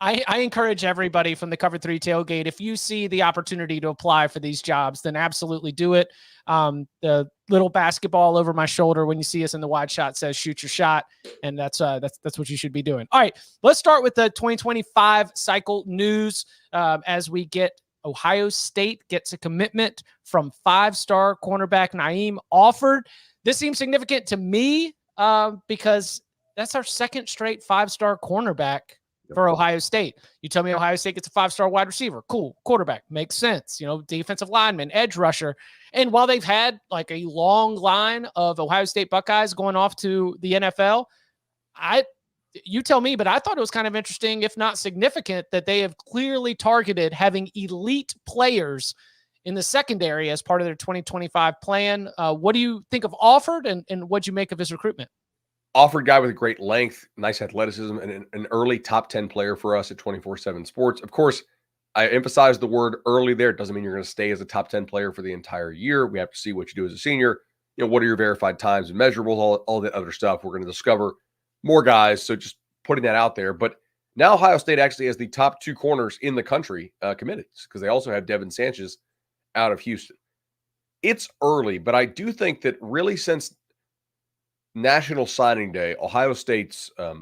A: I encourage everybody from the Cover 3 Tailgate, if you see the opportunity to apply for these jobs, then absolutely do it. The little basketball over my shoulder when you see us in the wide shot says shoot your shot, and that's what you should be doing. All right, let's start with the 2025 cycle news as we get Ohio State gets a commitment from 5-star cornerback Naeem Alford. This seems significant to me because that's our second straight 5-star cornerback for Ohio State. You tell me Ohio State gets a 5-star wide receiver. Cool. Quarterback. Makes sense. Defensive lineman, edge rusher. And while they've had like a long line of Ohio State Buckeyes going off to the NFL, you tell me, but I thought it was kind of interesting, if not significant, that they have clearly targeted having elite players in the secondary as part of their 2025 plan. What do you think of Alford and what'd you make of his recruitment?
B: Alford guy with a great length, nice athleticism, and an early top 10 player for us at 24/7 Sports. Of course, I emphasize the word early there. It doesn't mean you're going to stay as a top 10 player for the entire year. We have to see what you do as a senior. What are your verified times and measurables, all that other stuff. We're going to discover more guys. So just putting that out there. But now Ohio State actually has the top 2 corners in the country committed because they also have Devin Sanchez out of Houston. It's early, but I do think that really since National Signing Day, Ohio State's how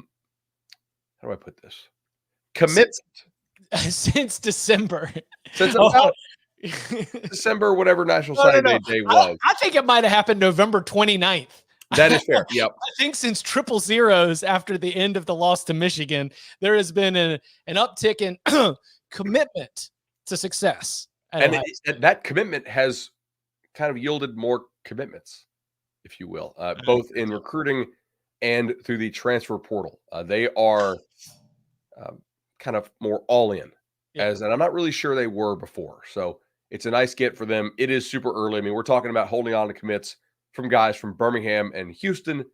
B: do I put this? Commitment
A: Since December.
B: since
A: Oh.
B: about December, whatever National
A: No.
B: Signing Day was.
A: I think it might have happened November 29th.
B: That is fair. Yep.
A: I think since 000 after the end of the loss to Michigan, there has been an uptick in commitment to success.
B: And that commitment has kind of yielded more commitments, if you will, both in recruiting and through the transfer portal. They are kind of more all in, and I'm not really sure they were before. So it's a nice get for them. It is super early. I mean, we're talking about holding on to commits from guys from Birmingham and Houston.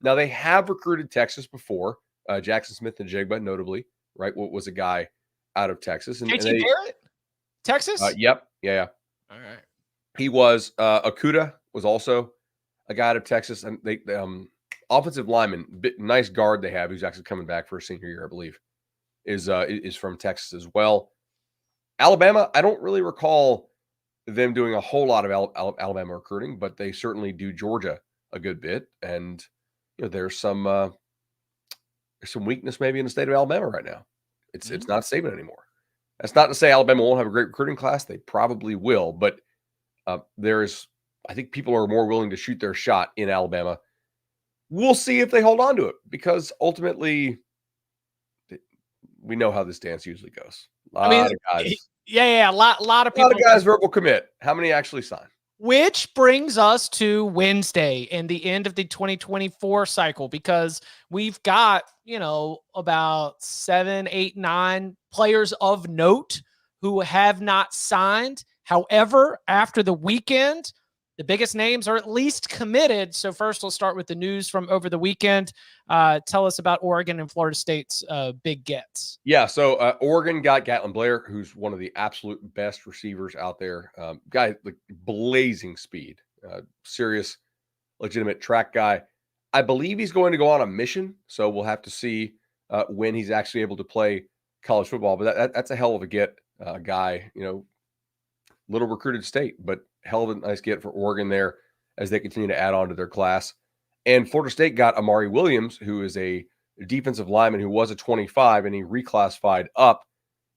B: Now, they have recruited Texas before, Jackson Smith and Jigba, notably, right? What was a guy out of Texas. And
A: JT
B: they,
A: Barrett? Texas?
B: Yep. Yeah.
A: All right.
B: He was, Okuda was also a guy out of Texas. And they offensive lineman, nice guard they have, who's actually coming back for a senior year, I believe, is from Texas as well. Alabama, I don't really recall them doing a whole lot of Alabama recruiting, but they certainly do Georgia a good bit. And there's some weakness maybe in the state of Alabama right now. It's not Saban anymore. That's not to say Alabama won't have a great recruiting class. They probably will, but I think people are more willing to shoot their shot in Alabama. We'll see if they hold on to it, because ultimately we know how this dance usually goes. A lot of guys.
A: Yeah. A lot of people.
B: A lot of guys verbal commit. How many actually sign?
A: Which brings us to Wednesday and the end of the 2024 cycle, because we've got, about 7, 8, 9 players of note who have not signed. However, after the weekend, the biggest names are at least committed. So first, we'll start with the news from over the weekend. Tell us about Oregon and Florida State's big gets.
B: Yeah, so Oregon got Gatlin Blair, who's one of the absolute best receivers out there. Guy, like blazing speed, serious, legitimate track guy. I believe he's going to go on a mission, so we'll have to see when he's actually able to play college football. But that's a hell of a get, guy. Little recruited state, but hell of a nice get for Oregon there as they continue to add on to their class. And Florida State got Amari Williams, who is a defensive lineman who was a 25, and he reclassified up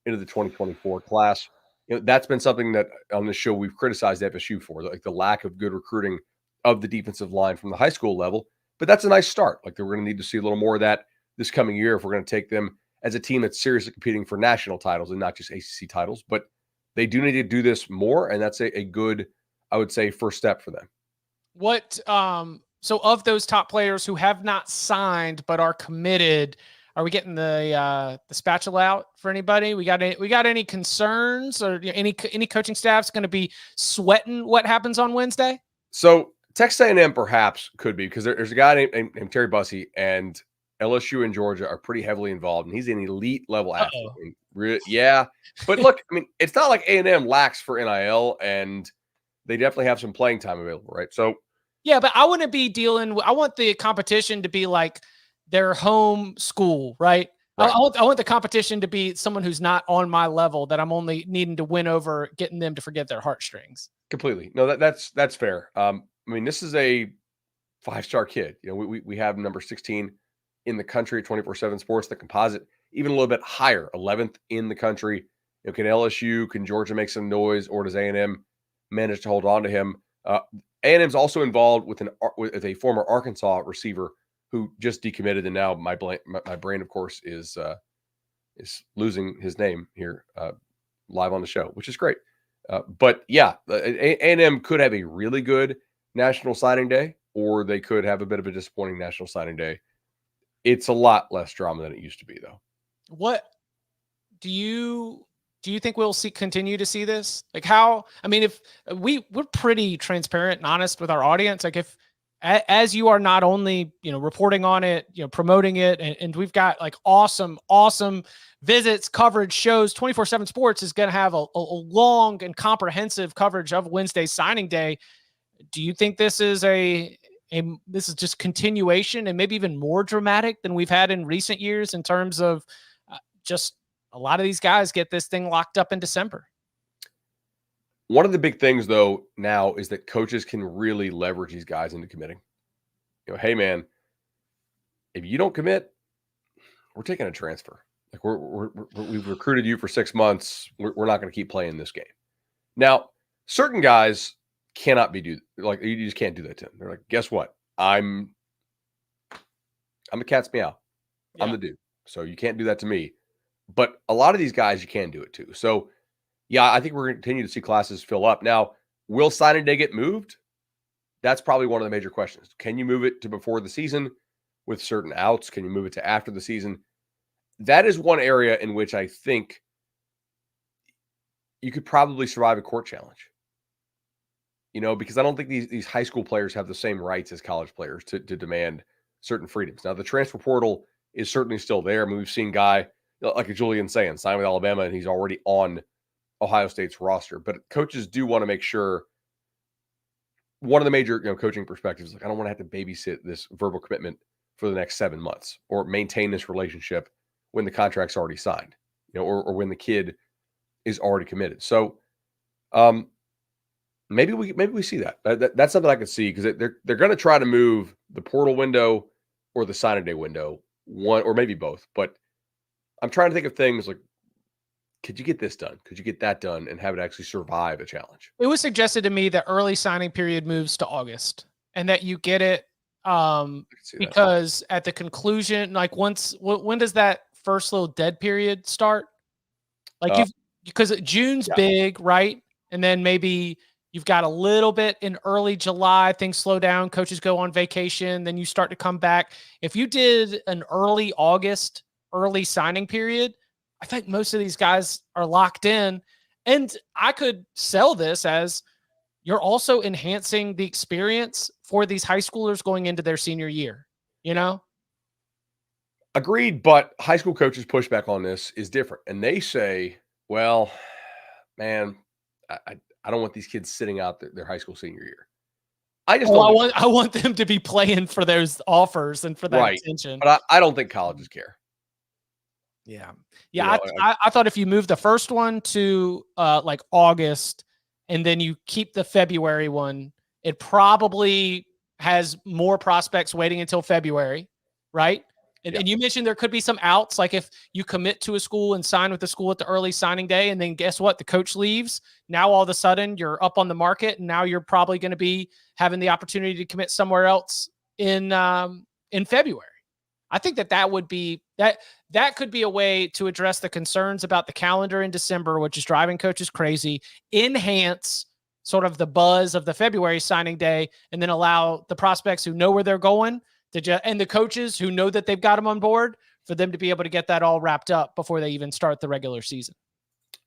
B: into the 2024 class. That's been something that on the show we've criticized FSU for, like the lack of good recruiting of the defensive line from the high school level. But that's a nice start. Like, we're going to need to see a little more of that this coming year if we're going to take them as a team that's seriously competing for national titles and not just ACC titles. But they do need to do this more, and that's a good, I would say, first step for them.
A: What so of those top players who have not signed but are committed, are we getting the spatula out for anybody? We got any concerns, or any coaching staff's going to be sweating what happens on Wednesday?
B: So Texas A&M perhaps could be, because there's a guy named Terry Bussey, and LSU and Georgia are pretty heavily involved, and he's an elite level athlete. Yeah, but look, I mean, it's not like A&M lacks for NIL, and they definitely have some playing time available, right? So
A: yeah, but I want to be I want the competition to be like their home school, right? I want the competition to be someone who's not on my level, that I'm only needing to win over, getting them to forget their heartstrings.
B: Completely. No, that's fair. I mean, this is a 5-star kid. We have number 16 in the country at 24/7 Sports, the composite, even a little bit higher, 11th in the country. Can LSU, can Georgia make some noise, or does A&M manage to hold on to him? A&M's also involved with a former Arkansas receiver who just decommitted, and now my brain, of course, is losing his name here live on the show, which is great. But yeah, A&M could have a really good National Signing Day, or they could have a bit of a disappointing National Signing Day. It's a lot less drama than it used to be, though.
A: What do you think we'll continue to see this? Like, how? I mean, if we're pretty transparent and honest with our audience, like as you are not only reporting on it, promoting it, and we've got like awesome visits, coverage, shows. 24/7 Sports is going to have a long and comprehensive coverage of Wednesday signing day. Do you think this is this is just continuation, and maybe even more dramatic than we've had in recent years, in terms of just a lot of these guys get this thing locked up in December?
B: One of the big things, though, now is that coaches can really leverage these guys into committing. Hey, man, if you don't commit, we're taking a transfer. Like we've recruited you for 6 months. We're not going to keep playing this game. Now, certain guys cannot be like you just can't do that to them. They're like, guess what? I'm the cat's meow.
A: Yeah.
B: I'm the dude. So you can't do that to me. But a lot of these guys, you can do it to. So, yeah, I think we're going to continue to see classes fill up. Now, will signing day get moved? That's probably one of the major questions. Can you move it to before the season with certain outs? Can you move it to after the season? That is one area in which I think you could probably survive a court challenge. Because I don't think these high school players have the same rights as college players to demand certain freedoms. Now, the transfer portal is certainly still there. I mean, we've seen guy like a Julian saying sign with Alabama, and he's already on Ohio State's roster. But coaches do want to make sure. One of the major coaching perspectives, like I don't want to have to babysit this verbal commitment for the next 7 months or maintain this relationship when the contract's already signed, or when the kid is already committed. So, maybe we see that. That's something I could see because they're going to try to move the portal window or the signing day window, one or maybe both. But I'm trying to think of things like, could you get this done? Could you get that done and have it actually survive a challenge?
A: It was suggested to me that early signing period moves to August and that you get it because at the conclusion, like when does that first little dead period start? Like because June's big, right? And then maybe you've got a little bit in early July, things slow down, coaches go on vacation, then you start to come back. If you did an early August, early signing period, I think most of these guys are locked in. And I could sell this as you're also enhancing the experience for these high schoolers going into their senior year,
B: Agreed, but high school coaches' pushback on this is different. And they say, well, man, I don't want these kids sitting out their high school senior year. I
A: want them to be playing for those offers and for that attention.
B: But I don't think colleges care.
A: Yeah. I thought if you move the first one to like August and then you keep the February one, it probably has more prospects waiting until February, right? And you mentioned there could be some outs, like if you commit to a school and sign with the school at the early signing day, and then guess what? The coach leaves. Now all of a sudden you're up on the market, and now you're probably going to be having the opportunity to commit somewhere else in February. I think that would be that could be a way to address the concerns about the calendar in December, which is driving coaches crazy, enhance sort of the buzz of the February signing day, and then allow the prospects who know where they're going and the coaches who know that they've got them on board for them to be able to get that all wrapped up before they even start the regular season.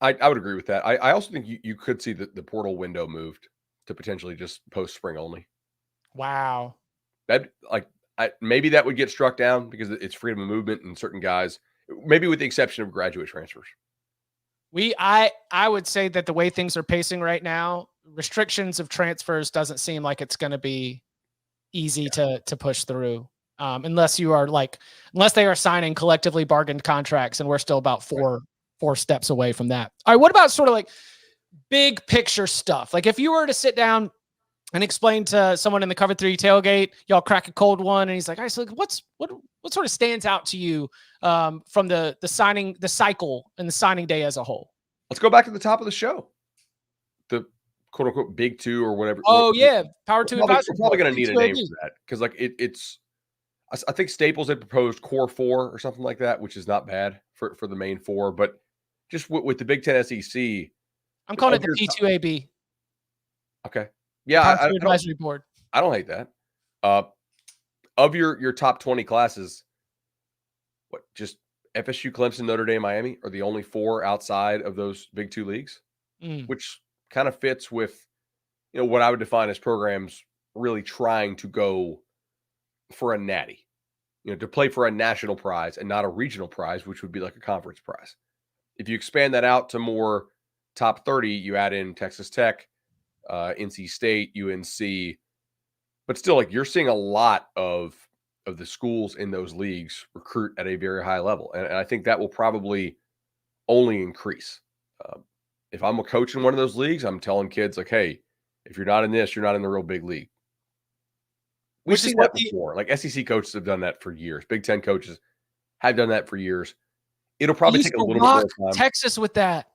B: I would agree with that. I also think you could see the portal window moved to potentially just post spring only.
A: Wow.
B: Maybe that would get struck down because it's freedom of movement and certain guys, maybe with the exception of graduate transfers.
A: I would say that the way things are pacing right now, restrictions of transfers doesn't seem like it's going to be easy to push through. Unless they are signing collectively bargained contracts, and we're still about four steps away from that. All right. What about sort of like big picture stuff? Like if you were to sit down and explain to someone in the Cover 3 tailgate, y'all crack a cold one, and he's like, all right, so what sort of stands out to you from the cycle and the signing day as a whole?
B: Let's go back to the top of the show. The quote unquote big two or whatever.
A: Oh yeah. Power two.
B: We're probably going to need a name for that. Cause like I think Staples had proposed core 4 or something like that, which is not bad for the main 4, but just with the Big Ten SEC,
A: I'm calling it the P2AB.
B: Okay. Yeah.
A: Advisory board.
B: I don't hate that. Of your top 20 classes, just FSU, Clemson, Notre Dame, Miami are the only 4 outside of those Big 2 leagues, which kind of fits with, what I would define as programs really trying to go for a natty, to play for a national prize and not a regional prize, which would be like a conference prize. If you expand that out to more top 30, you add in Texas Tech, NC State, UNC, but still, like, you're seeing a lot of the schools in those leagues recruit at a very high level. And I think that will probably only increase. if I'm a coach in one of those leagues, I'm telling kids like, hey, if you're not in this, you're not in the real big league. We've seen that before. Like SEC coaches have done that for years. Big Ten coaches have done that for years. It'll probably take a little bit more time.
A: Texas with that.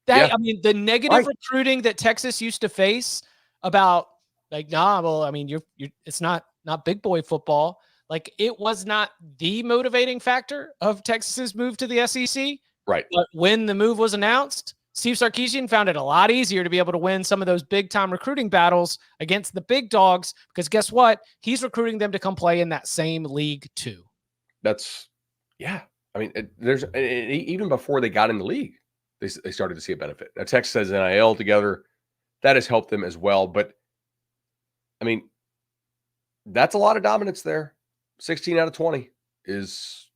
A: I mean, the negative recruiting that Texas used to face about like, it's not big boy football. Like it was not the motivating factor of Texas's move to the SEC.
B: Right.
A: But when the move was announced, Steve Sarkisian found it a lot easier to be able to win some of those big time recruiting battles against the big dogs, because guess what? He's recruiting them to come play in that same league too.
B: I mean, even before they got in the league, they started to see a benefit. Now, Texas has NIL together. That has helped them as well. But, I mean, that's a lot of dominance there. 16 out of 20 is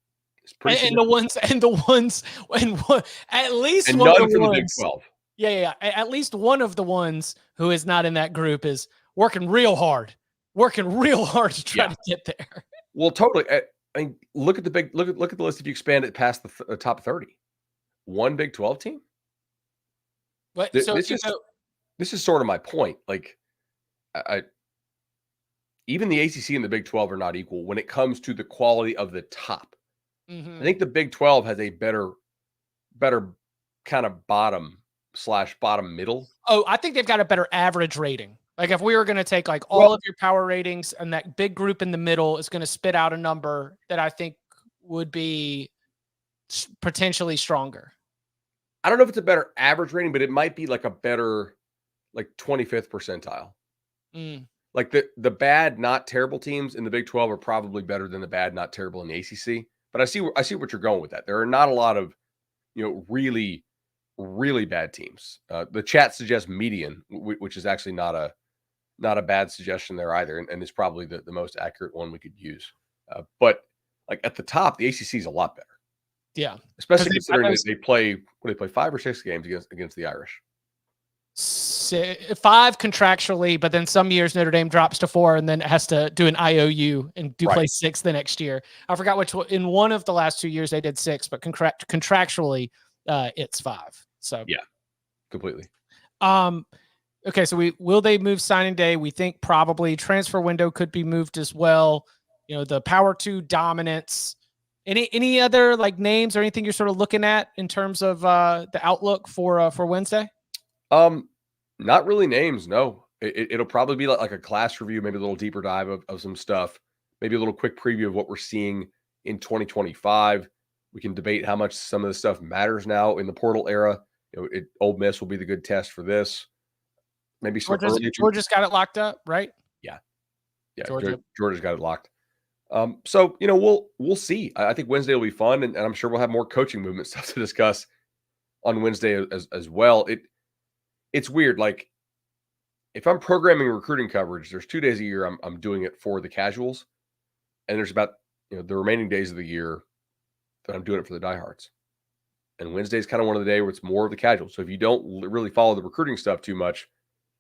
B: pretty
A: and the ones at least
B: and
A: one
B: none
A: of the
B: for
A: ones,
B: the Big 12.
A: Yeah. At least one of the ones who is not in that group is working real hard to try to get there.
B: Well, totally. I mean, look at the list. If you expand it past the top 30, one Big 12 team.
A: But
B: this is sort of my point. Like, even the ACC and the Big 12 are not equal when it comes to the quality of the top.
A: Mm-hmm.
B: I think the Big 12 has a better kind of bottom middle.
A: Oh, I think they've got a better average rating. Like if we were going to take like all of your power ratings and that big group in the middle is going to spit out a number that I think would be potentially stronger.
B: I don't know if it's a better average rating, but it might be like a better, like 25th percentile. Like the bad, not terrible teams in the Big 12 are probably better than the bad, not terrible in the ACC. But I see what you're going with that. There are not a lot of, really, really bad teams. The chat suggests median, which is actually not a bad suggestion there either, and it's probably the most accurate one we could use. But like at the top, the ACC is a lot better.
A: Yeah,
B: especially considering that they play 5 or 6 games against the Irish.
A: 5 contractually, but then some years Notre Dame drops to 4 and then it has to do an IOU and play 6 the next year. I forgot which one. In one of the last 2 years they did 6, but contractually it's 5. So
B: yeah, completely.
A: Okay, so will they move signing day? We think probably. Transfer window could be moved as well. The Power 2 dominance. Any other like names or anything you're sort of looking at in terms of the outlook for Wednesday?
B: Not really names. No, it'll probably be like a class review, maybe a little deeper dive of some stuff, maybe a little quick preview of what we're seeing in 2025. We can debate how much some of this stuff matters now in the portal era. Ole Miss will be the good test for this. Maybe
A: Georgia's got it locked up, right?
B: Yeah. Georgia's got it locked. So we'll see. I think Wednesday will be fun, and I'm sure we'll have more coaching movement stuff to discuss on Wednesday as well. It's weird. Like if I'm programming recruiting coverage, there's 2 days a year I'm doing it for the casuals, and there's about the remaining days of the year that I'm doing it for the diehards. And Wednesday is kind of one of the days where it's more of the casuals. So if you don't really follow the recruiting stuff too much,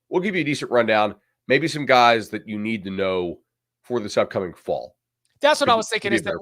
B: we'll give you a decent rundown. Maybe some guys that you need to know for this upcoming fall.
A: That's what I was thinking, is that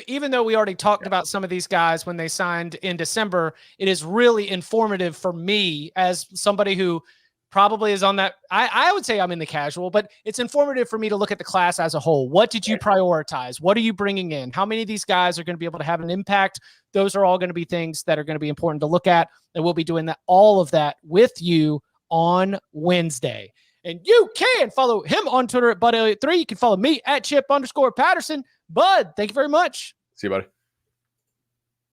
A: even though we already talked about some of these guys when they signed in December, it is really informative for me as somebody who probably is on that. I would say I'm in the casual, but it's informative for me to look at the class as a whole. What did you prioritize? What are you bringing in? How many of these guys are going to be able to have an impact? Those are all going to be things that are going to be important to look at. And we'll be doing all of that with you on Wednesday. And you can follow him on Twitter at BudElliott3. You can follow me at Chip_Patterson. Bud, thank you very much.
B: See you, buddy.